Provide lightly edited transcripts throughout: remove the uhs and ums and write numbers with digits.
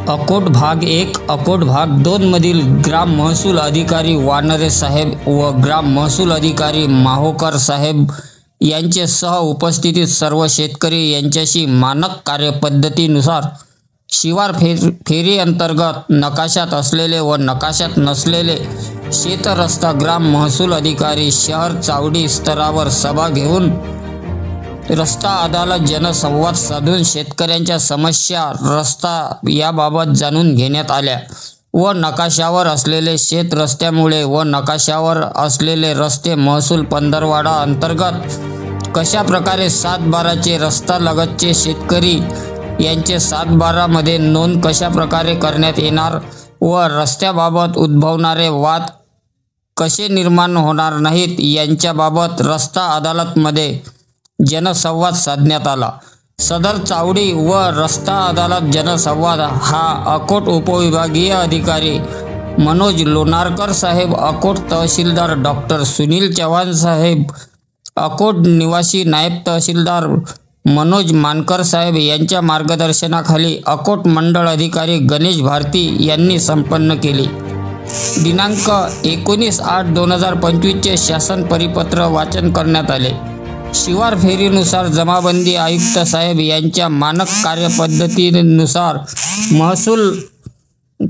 अकोट भाग 1 अकोट भाग 2 मधील ग्राम महसूल अधिकारी वानरे साहेब व ग्राम महसूल अधिकारी माहोकर साहेब यांचे सह उपस्थितीत सर्व शेतकरी यांच्याशी मानक कार्यपद्धतीनुसार शिवार फेरी अंतर्गत नकाशात असलेले व नकाशात नसलेले शेत रस्ता ग्राम महसूल अधिकारी शहर चावडी स्तरावर सभा घेऊन रस्ता अदालत जनसंवाद साधून शेतकऱ्यांच्या समस्या रस्ता याबाबत जाणून घेण्यात आल्या व नकाशावर असलेले शेत रस्त्यामुळे व नकाशावर असलेले रस्ते महसूल पंधरवाडा अंतर्गत कशा प्रकारे 7/12चे रस्ता लगतचे शेतकरी यांचे 7/12 मध्ये नोंद कशा प्रकारे करण्यात येणार व रस्त्याबाबत उद्भवणारे वाद कसे निर्माण होणार नाहीत यांच्याबाबत रस्ता अदालतमध्ये जनसंवाद साधण्यात आला। सदर चावडी व रस्ता अदालत जनसंवाद हा अकोट उपविभागीय अधिकारी मनोज लोणारकर साहेब, अकोट तहसीलदार डॉक्टर सुनील चव्हाण साहेब, अकोट निवासी नायब तहसीलदार मनोज मानकर साहेब यांच्या मार्गदर्शनाखाली अकोट मंडळ अधिकारी गणेश भारती यांनी संपन्न केली। दिनांक 19/8/2025 चे शासन परिपत्र वाचन करण्यात आले। शिवार फेरीनुसार जमाबंदी आयुक्त साहेब यांच्या मानक कार्यपद्धतीनुसार महसूल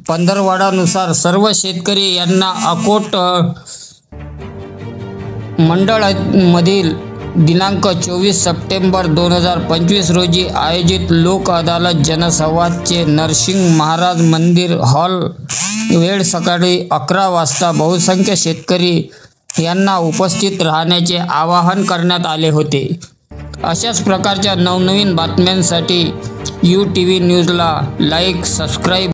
पंधरवाडानुसार सर्व शेतकरी यांना अकोट मंडळ मधील दिनांक 24 सप्टेंबर 2025 रोजी आयोजित लोक अदालत जनसंवादचे नरसिंह महाराज मंदिर हॉल वेळ सकाळी 11 वाजता बहुसंख्य शेतकरी यांना उपस्थित राहण्याचे आवाहन करण्यात आले होते। अशाच प्रकारच्या नवनवीन बातम्यांसाठी UTV न्यूजला लाईक, सबस्क्राईब